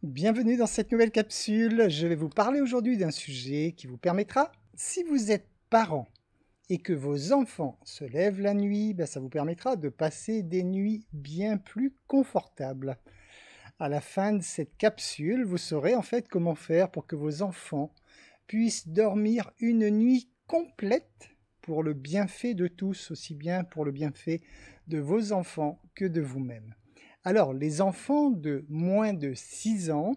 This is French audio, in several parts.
Bienvenue dans cette nouvelle capsule. Je vais vous parler aujourd'hui d'un sujet qui vous permettra, si vous êtes parent et que vos enfants se lèvent la nuit, ça vous permettra de passer des nuits bien plus confortables. À la fin de cette capsule, vous saurez en fait comment faire pour que vos enfants puissent dormir une nuit complète pour le bienfait de tous, aussi bien pour le bienfait de vos enfants que de vous-même. Alors, les enfants de moins de 6 ans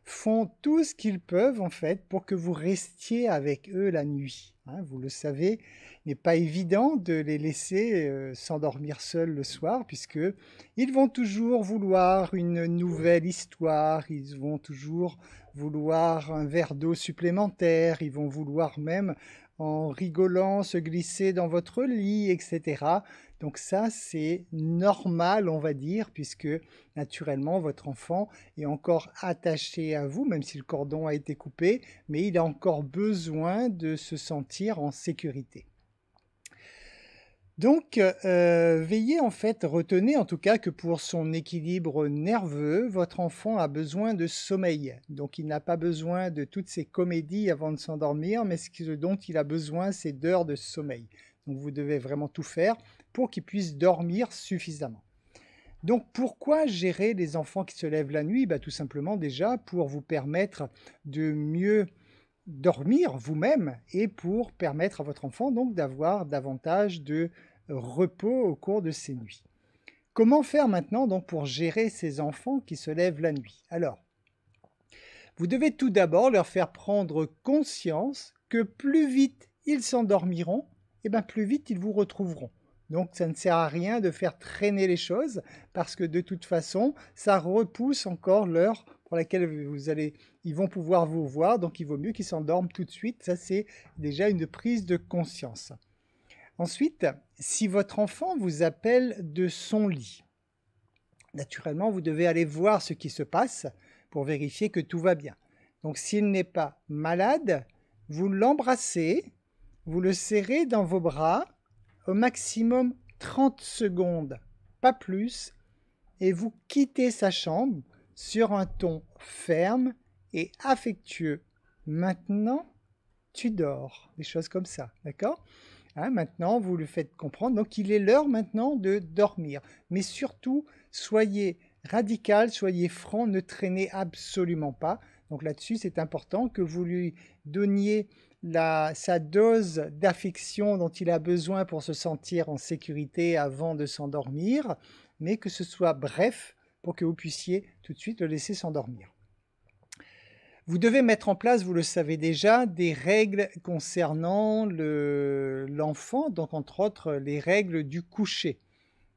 font tout ce qu'ils peuvent en fait pour que vous restiez avec eux la nuit. Vous le savez, il n'est pas évident de les laisser s'endormir seuls le soir puisque ils vont toujours vouloir une nouvelle histoire, ils vont toujours vouloir un verre d'eau supplémentaire, ils vont vouloir même en rigolant se glisser dans votre lit, etc. Donc ça, c'est normal, on va dire, puisque naturellement, votre enfant est encore attaché à vous, même si le cordon a été coupé, mais il a encore besoin de se sentir en sécurité. Donc, veillez en fait, retenez en tout cas que pour son équilibre nerveux, votre enfant a besoin de sommeil. Donc, il n'a pas besoin de toutes ces comédies avant de s'endormir, mais ce dont il a besoin, c'est d'heures de sommeil. Donc, vous devez vraiment tout faire pour qu'il puisse dormir suffisamment. Donc, pourquoi gérer les enfants qui se lèvent la nuit? Tout simplement déjà pour vous permettre de mieux dormir vous-même et pour permettre à votre enfant donc d'avoir davantage de repos au cours de ces nuits. Comment faire maintenant donc pour gérer ces enfants qui se lèvent la nuit? Alors, vous devez tout d'abord leur faire prendre conscience que plus vite ils s'endormiront, et plus vite ils vous retrouveront. Donc ça ne sert à rien de faire traîner les choses parce que de toute façon, ça repousse encore l'heure pour laquelle ils vont pouvoir vous voir. Donc il vaut mieux qu'ils s'endorment tout de suite. Ça, c'est déjà une prise de conscience. Ensuite, si votre enfant vous appelle de son lit, naturellement, vous devez aller voir ce qui se passe pour vérifier que tout va bien. Donc s'il n'est pas malade, vous l'embrassez, vous le serrez dans vos bras, au maximum 30 secondes, pas plus, et vous quittez sa chambre sur un ton ferme et affectueux. Maintenant, tu dors. Des choses comme ça, d'accord? Maintenant, vous lui faites comprendre. Donc, il est l'heure maintenant de dormir. Mais surtout, soyez radical, soyez franc, ne traînez absolument pas. Donc là-dessus, c'est important que vous lui donniez sa dose d'affection dont il a besoin pour se sentir en sécurité avant de s'endormir, mais que ce soit bref pour que vous puissiez tout de suite le laisser s'endormir. Vous devez mettre en place, vous le savez déjà, des règles concernant l'enfant, donc entre autres les règles du coucher.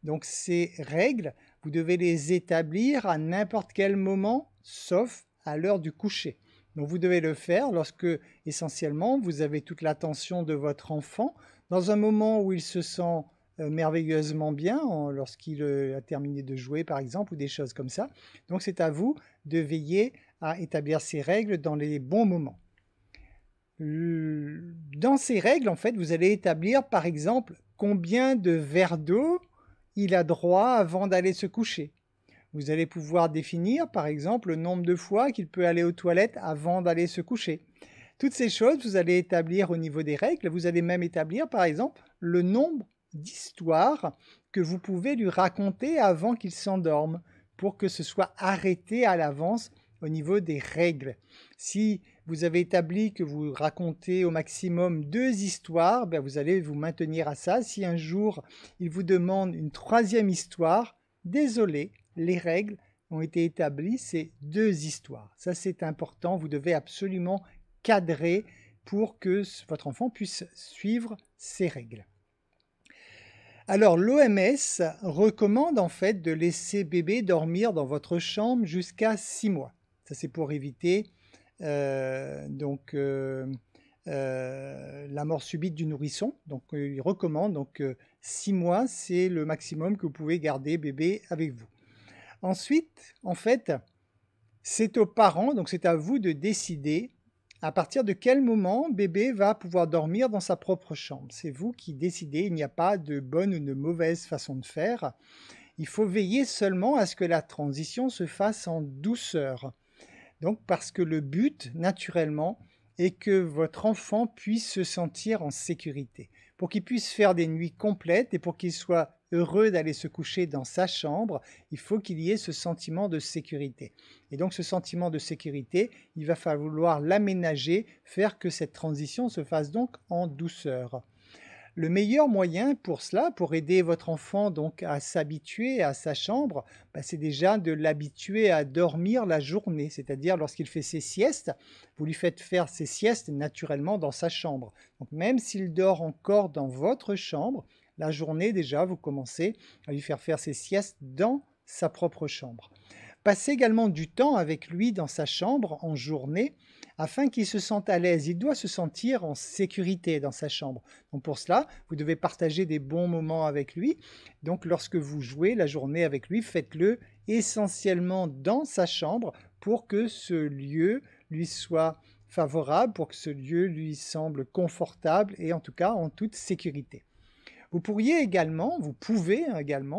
Donc ces règles, vous devez les établir à n'importe quel moment, sauf à l'heure du coucher. Donc vous devez le faire lorsque, essentiellement, vous avez toute l'attention de votre enfant, dans un moment où il se sent merveilleusement bien, lorsqu'il a terminé de jouer par exemple, ou des choses comme ça. Donc c'est à vous de veiller à établir ces règles dans les bons moments. Dans ces règles, en fait, vous allez établir par exemple combien de verres d'eau il a droit avant d'aller se coucher. Vous allez pouvoir définir par exemple le nombre de fois qu'il peut aller aux toilettes avant d'aller se coucher. Toutes ces choses, vous allez établir au niveau des règles. Vous allez même établir par exemple le nombre d'histoires que vous pouvez lui raconter avant qu'il s'endorme pour que ce soit arrêté à l'avance au niveau des règles. Si vous avez établi que vous racontez au maximum 2 histoires, vous allez vous maintenir à ça. Si un jour il vous demande une 3e histoire, désolé, les règles ont été établies, c'est 2 histoires. Ça, c'est important, vous devez absolument cadrer pour que votre enfant puisse suivre ces règles. Alors, l'OMS recommande en fait de laisser bébé dormir dans votre chambre jusqu'à 6 mois. Ça, c'est pour éviter la mort subite du nourrisson. Donc, il recommande, donc 6 mois, c'est le maximum que vous pouvez garder bébé avec vous. Ensuite, en fait, c'est aux parents, donc c'est à vous de décider à partir de quel moment bébé va pouvoir dormir dans sa propre chambre. C'est vous qui décidez, il n'y a pas de bonne ou de mauvaise façon de faire. Il faut veiller seulement à ce que la transition se fasse en douceur. Donc parce que le but, naturellement, est que votre enfant puisse se sentir en sécurité. Pour qu'il puisse faire des nuits complètes et pour qu'il soit heureux d'aller se coucher dans sa chambre, il faut qu'il y ait ce sentiment de sécurité. Et donc ce sentiment de sécurité, il va falloir l'aménager, faire que cette transition se fasse donc en douceur. Le meilleur moyen pour cela, pour aider votre enfant donc à s'habituer à sa chambre, c'est déjà de l'habituer à dormir la journée. C'est-à-dire lorsqu'il fait ses siestes, vous lui faites faire ses siestes naturellement dans sa chambre. Donc même s'il dort encore dans votre chambre, la journée déjà, vous commencez à lui faire ses siestes dans sa propre chambre. Passez également du temps avec lui dans sa chambre en journée afin qu'il se sente à l'aise. Il doit se sentir en sécurité dans sa chambre. Donc pour cela, vous devez partager des bons moments avec lui. Donc lorsque vous jouez la journée avec lui, faites-le essentiellement dans sa chambre pour que ce lieu lui soit favorable, pour que ce lieu lui semble confortable et en tout cas en toute sécurité. Vous pouvez également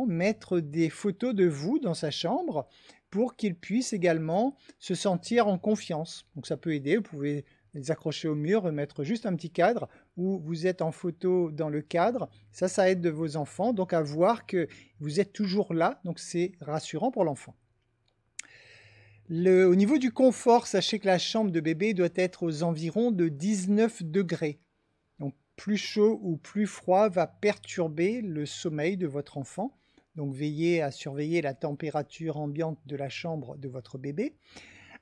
mettre des photos de vous dans sa chambre pour qu'il puisse également se sentir en confiance. Donc ça peut aider, vous pouvez les accrocher au mur, mettre juste un petit cadre où vous êtes en photo dans le cadre. Ça aide vos enfants donc à voir que vous êtes toujours là, donc c'est rassurant pour l'enfant. Au niveau du confort, sachez que la chambre de bébé doit être aux environs de 19 degrés. Donc plus chaud ou plus froid va perturber le sommeil de votre enfant. Donc veillez à surveiller la température ambiante de la chambre de votre bébé.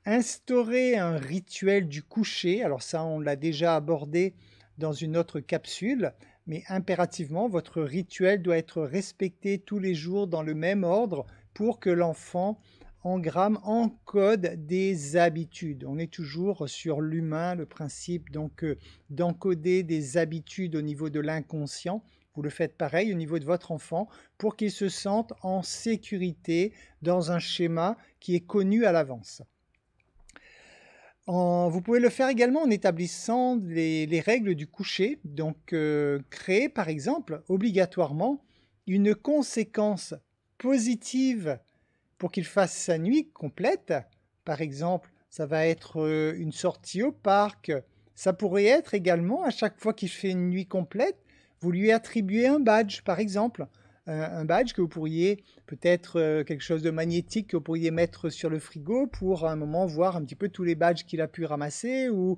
Instaurez un rituel du coucher. Alors ça, on l'a déjà abordé dans une autre capsule, mais impérativement, votre rituel doit être respecté tous les jours dans le même ordre pour que l'enfant engramme, encode des habitudes. On est toujours sur l'humain, le principe donc d'encoder des habitudes au niveau de l'inconscient. Vous le faites pareil au niveau de votre enfant pour qu'il se sente en sécurité dans un schéma qui est connu à l'avance. Vous pouvez le faire également en établissant les règles du coucher. Donc, créer par exemple obligatoirement une conséquence positive pour qu'il fasse sa nuit complète. Par exemple, ça va être une sortie au parc. Ça pourrait être également, à chaque fois qu'il fait une nuit complète, vous lui attribuez un badge, par exemple. Un badge que vous pourriez, peut-être quelque chose de magnétique que vous pourriez mettre sur le frigo pour à un moment voir un petit peu tous les badges qu'il a pu ramasser ou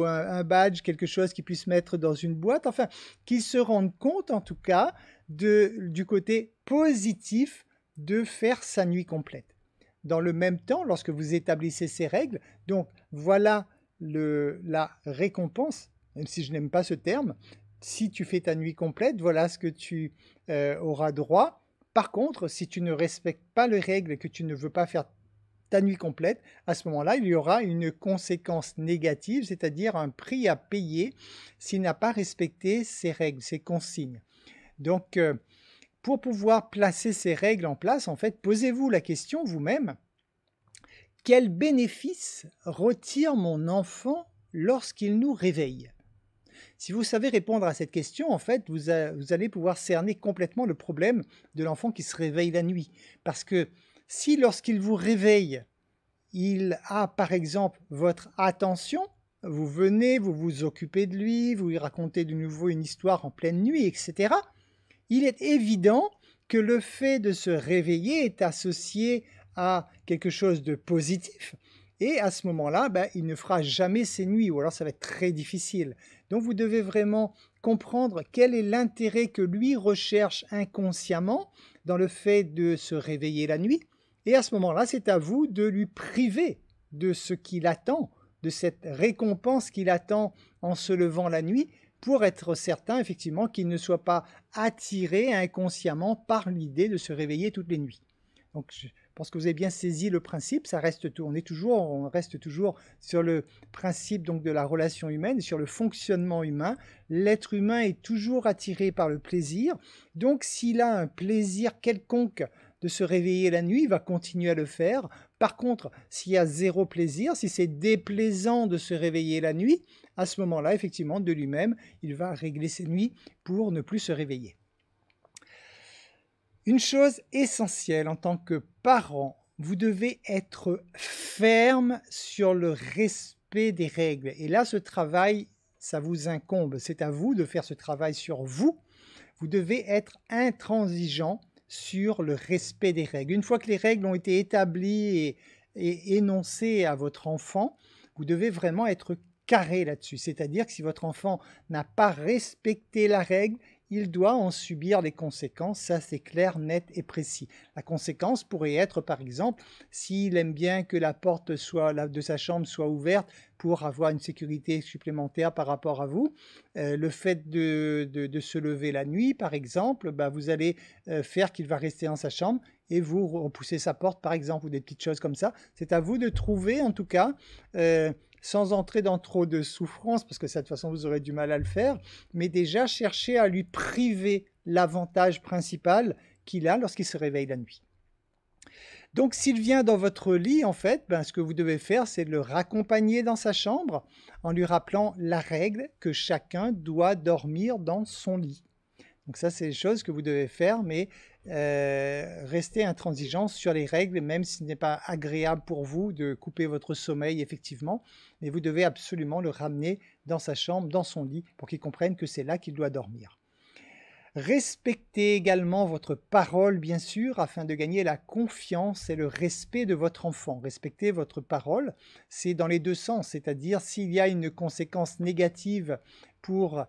un badge, quelque chose qu'il puisse mettre dans une boîte. Enfin, qu'il se rende compte en tout cas du côté positif de faire sa nuit complète. Dans le même temps, lorsque vous établissez ces règles, donc voilà la récompense, même si je n'aime pas ce terme. Si tu fais ta nuit complète, voilà ce que tu auras droit. Par contre, si tu ne respectes pas les règles et que tu ne veux pas faire ta nuit complète, à ce moment-là, il y aura une conséquence négative, c'est-à-dire un prix à payer s'il n'a pas respecté ces règles, ces consignes. Donc, pour pouvoir placer ces règles en place, en fait, posez-vous la question vous-même, quel bénéfice retire mon enfant lorsqu'il nous réveille ? Si vous savez répondre à cette question, en fait, vous allez pouvoir cerner complètement le problème de l'enfant qui se réveille la nuit. Parce que si lorsqu'il vous réveille, il a par exemple votre attention, vous venez, vous vous occupez de lui, vous lui racontez de nouveau une histoire en pleine nuit, etc., il est évident que le fait de se réveiller est associé à quelque chose de positif. Et à ce moment-là, il ne fera jamais ses nuits, ou alors ça va être très difficile. Donc vous devez vraiment comprendre quel est l'intérêt que lui recherche inconsciemment dans le fait de se réveiller la nuit. Et à ce moment-là, c'est à vous de lui priver de ce qu'il attend, de cette récompense qu'il attend en se levant la nuit, pour être certain effectivement qu'il ne soit pas attiré inconsciemment par l'idée de se réveiller toutes les nuits. Donc je pense que vous avez bien saisi le principe, on reste toujours sur le principe donc de la relation humaine, sur le fonctionnement humain. L'être humain est toujours attiré par le plaisir, donc s'il a un plaisir quelconque de se réveiller la nuit, il va continuer à le faire. Par contre, s'il y a zéro plaisir, si c'est déplaisant de se réveiller la nuit, à ce moment-là, effectivement, de lui-même, il va régler ses nuits pour ne plus se réveiller. Une chose essentielle en tant que parent, vous devez être ferme sur le respect des règles. Et là, ce travail, ça vous incombe. C'est à vous de faire ce travail sur vous. Vous devez être intransigeant sur le respect des règles. Une fois que les règles ont été établies et énoncées à votre enfant, vous devez vraiment être carré là-dessus. C'est-à-dire que si votre enfant n'a pas respecté la règle, il doit en subir les conséquences. Ça, c'est clair, net et précis. La conséquence pourrait être, par exemple, s'il aime bien que la porte de sa chambre soit ouverte pour avoir une sécurité supplémentaire par rapport à vous, le fait de se lever la nuit, par exemple, vous allez faire qu'il va rester dans sa chambre et vous repoussez sa porte, par exemple, ou des petites choses comme ça. C'est à vous de trouver, en tout cas, sans entrer dans trop de souffrance, parce que ça, de toute façon, vous aurez du mal à le faire, mais déjà chercher à lui priver l'avantage principal qu'il a lorsqu'il se réveille la nuit. Donc, s'il vient dans votre lit, en fait, ce que vous devez faire, c'est le raccompagner dans sa chambre en lui rappelant la règle que chacun doit dormir dans son lit. Donc ça, c'est des choses que vous devez faire, mais restez intransigeant sur les règles, même si ce n'est pas agréable pour vous de couper votre sommeil, effectivement, mais vous devez absolument le ramener dans sa chambre, dans son lit, pour qu'il comprenne que c'est là qu'il doit dormir. Respectez également votre parole, bien sûr, afin de gagner la confiance et le respect de votre enfant. Respectez votre parole, c'est dans les deux sens, c'est-à-dire s'il y a une conséquence négative pour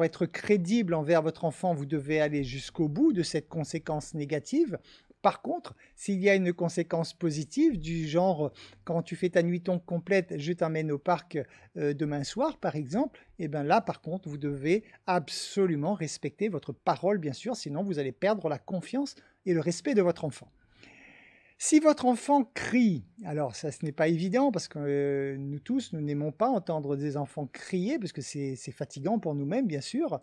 être crédible envers votre enfant, vous devez aller jusqu'au bout de cette conséquence négative. Par contre, s'il y a une conséquence positive du genre quand tu fais ta nuitons complète, je t'emmène au parc demain soir par exemple, et bien là par contre vous devez absolument respecter votre parole bien sûr, sinon vous allez perdre la confiance et le respect de votre enfant. Si votre enfant crie, alors ça ce n'est pas évident parce que nous tous nous n'aimons pas entendre des enfants crier parce que c'est fatigant pour nous-mêmes bien sûr,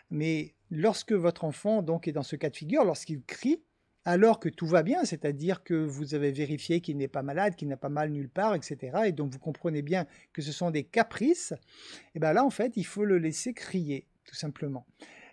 mais lorsque votre enfant donc est dans ce cas de figure, lorsqu'il crie, alors que tout va bien, c'est-à-dire que vous avez vérifié qu'il n'est pas malade, qu'il n'a pas mal nulle part, etc. Et donc vous comprenez bien que ce sont des caprices, et bien là en fait il faut le laisser crier, tout simplement.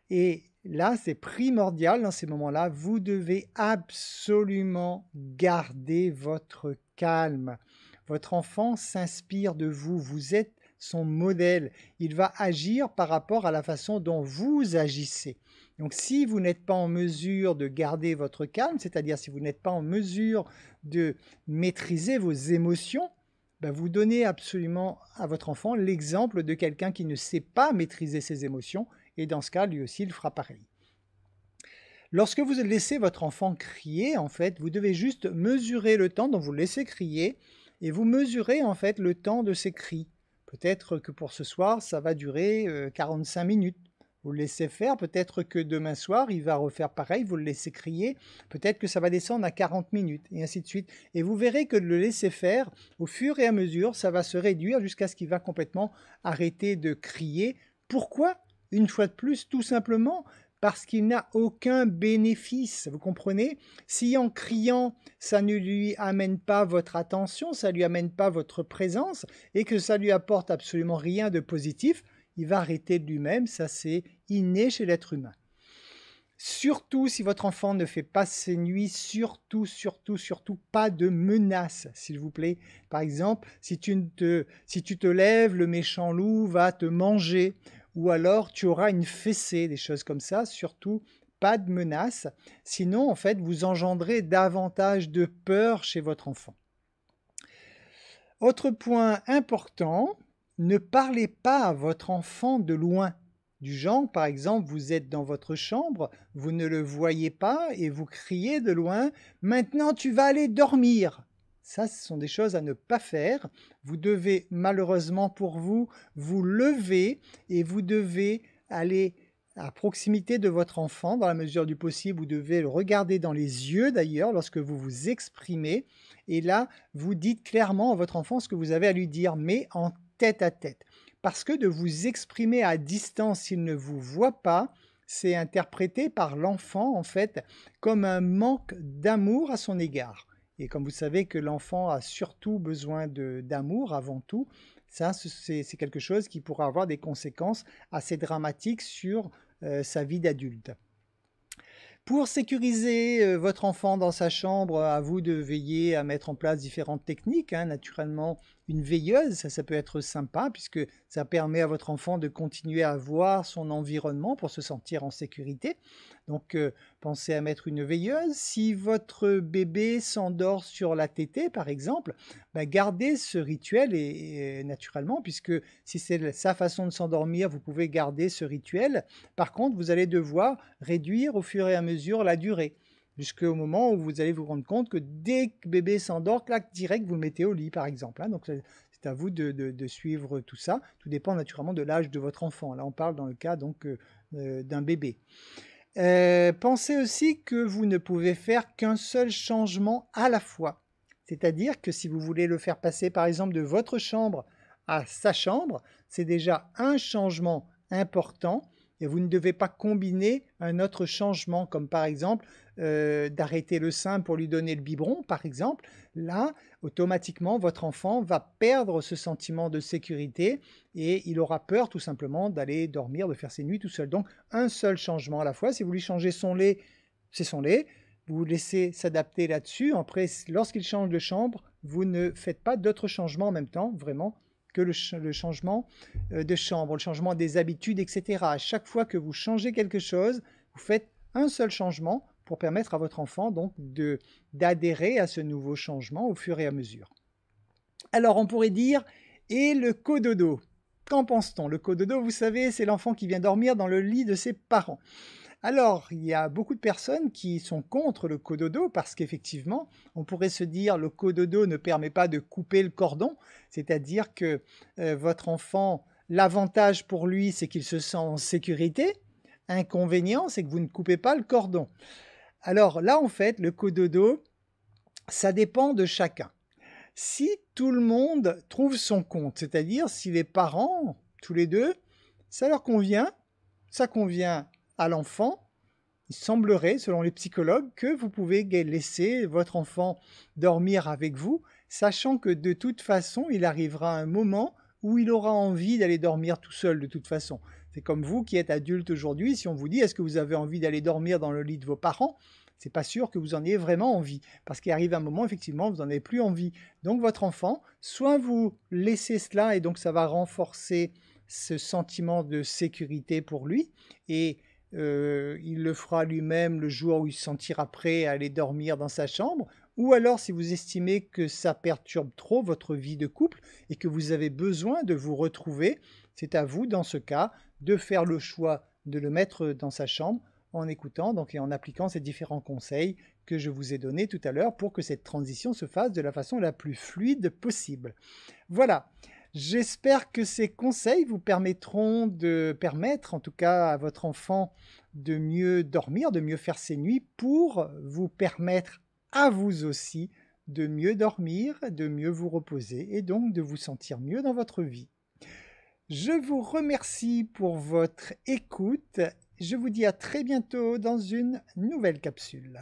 Et là c'est primordial dans ces moments-là, vous devez absolument garder votre calme. Votre enfant s'inspire de vous, vous êtes son modèle, il va agir par rapport à la façon dont vous agissez. Donc si vous n'êtes pas en mesure de garder votre calme, c'est-à-dire si vous n'êtes pas en mesure de maîtriser vos émotions, vous donnez absolument à votre enfant l'exemple de quelqu'un qui ne sait pas maîtriser ses émotions, et dans ce cas, lui aussi, il fera pareil. Lorsque vous laissez votre enfant crier, en fait, vous devez juste mesurer le temps dont vous le laissez crier, et vous mesurez en fait le temps de ses cris. Peut-être que pour ce soir, ça va durer 45 minutes. Vous le laissez faire, peut-être que demain soir, il va refaire pareil, vous le laissez crier, peut-être que ça va descendre à 40 minutes, et ainsi de suite. Et vous verrez que de le laisser faire, au fur et à mesure, ça va se réduire jusqu'à ce qu'il va complètement arrêter de crier. Pourquoi? Une fois de plus, tout simplement, parce qu'il n'a aucun bénéfice, vous comprenez? Si en criant, ça ne lui amène pas votre attention, ça ne lui amène pas votre présence, et que ça lui apporte absolument rien de positif, il va arrêter de lui-même, ça c'est inné chez l'être humain. Surtout si votre enfant ne fait pas ses nuits, surtout pas de menaces, s'il vous plaît. Par exemple, si tu te lèves, le méchant loup va te manger, ou alors tu auras une fessée, des choses comme ça, surtout pas de menaces. Sinon, en fait, vous engendrez davantage de peur chez votre enfant. Autre point important, ne parlez pas à votre enfant de loin. Du genre, par exemple, vous êtes dans votre chambre, vous ne le voyez pas et vous criez de loin « Maintenant, tu vas aller dormir !» Ça, ce sont des choses à ne pas faire. Vous devez, malheureusement pour vous, vous lever et vous devez aller à proximité de votre enfant, dans la mesure du possible. Vous devez le regarder dans les yeux, d'ailleurs, lorsque vous vous exprimez. Et là, vous dites clairement à votre enfant ce que vous avez à lui dire, mais en tête à tête. Parce que de vous exprimer à distance s'il ne vous voit pas, c'est interprété par l'enfant, en fait, comme un manque d'amour à son égard. Et comme vous savez que l'enfant a surtout besoin d'amour avant tout, ça c'est quelque chose qui pourra avoir des conséquences assez dramatiques sur sa vie d'adulte. Pour sécuriser, votre enfant dans sa chambre, à vous de veiller à mettre en place différentes techniques, hein. Naturellement, une veilleuse, ça peut être sympa puisque ça permet à votre enfant de continuer à voir son environnement pour se sentir en sécurité. Donc, pensez à mettre une veilleuse. Si votre bébé s'endort sur la tétée, par exemple, bah, gardez ce rituel et naturellement puisque si c'est sa façon de s'endormir, vous pouvez garder ce rituel. Par contre, vous allez devoir réduire au fur et à mesure la durée, jusqu'au moment où vous allez vous rendre compte que dès que bébé s'endort, clac, direct, vous le mettez au lit, par exemple, hein. Donc, c'est à vous de suivre tout ça. Tout dépend naturellement de l'âge de votre enfant. Là, on parle dans le cas donc d'un bébé. Pensez aussi que vous ne pouvez faire qu'un seul changement à la fois. C'est-à-dire que si vous voulez le faire passer, par exemple, de votre chambre à sa chambre, c'est déjà un changement important et vous ne devez pas combiner un autre changement, comme par exemple d'arrêter le sein pour lui donner le biberon, par exemple. Là, automatiquement, votre enfant va perdre ce sentiment de sécurité et il aura peur tout simplement d'aller dormir, de faire ses nuits tout seul. Donc, un seul changement à la fois. Si vous lui changez son lait, c'est son lait. Vous vous laissez s'adapter là-dessus. Après, lorsqu'il change de chambre, vous ne faites pas d'autres changements en même temps, vraiment, que le changement de chambre, le changement des habitudes, etc. À chaque fois que vous changez quelque chose, vous faites un seul changement pour permettre à votre enfant donc d'adhérer à ce nouveau changement au fur et à mesure. Alors on pourrait dire, et le cododo? Qu'en pense-t-on? Le cododo, vous savez, c'est l'enfant qui vient dormir dans le lit de ses parents. Alors, il y a beaucoup de personnes qui sont contre le cododo parce qu'effectivement, on pourrait se dire le cododo ne permet pas de couper le cordon, c'est-à-dire que votre enfant, l'avantage pour lui, c'est qu'il se sent en sécurité. Inconvénient, c'est que vous ne coupez pas le cordon. Alors là, en fait, le cododo, ça dépend de chacun. Si tout le monde trouve son compte, c'est-à-dire si les parents, tous les deux, ça leur convient, ça convient à l'enfant, il semblerait, selon les psychologues, que vous pouvez laisser votre enfant dormir avec vous, sachant que de toute façon, il arrivera un moment où il aura envie d'aller dormir tout seul de toute façon. C'est comme vous qui êtes adulte aujourd'hui, si on vous dit est-ce que vous avez envie d'aller dormir dans le lit de vos parents, c'est pas sûr que vous en ayez vraiment envie, parce qu'il arrive un moment, effectivement, vous n'en avez plus envie. Donc votre enfant, soit vous laissez cela et donc ça va renforcer ce sentiment de sécurité pour lui, et il le fera lui-même le jour où il se sentira prêt à aller dormir dans sa chambre, ou alors si vous estimez que ça perturbe trop votre vie de couple et que vous avez besoin de vous retrouver, c'est à vous dans ce cas de faire le choix de le mettre dans sa chambre en écoutant donc, et en appliquant ces différents conseils que je vous ai donnés tout à l'heure pour que cette transition se fasse de la façon la plus fluide possible. Voilà. J'espère que ces conseils vous permettront de permettre en tout cas à votre enfant de mieux dormir, de mieux faire ses nuits pour vous permettre à vous aussi de mieux dormir, de mieux vous reposer et donc de vous sentir mieux dans votre vie. Je vous remercie pour votre écoute. Je vous dis à très bientôt dans une nouvelle capsule.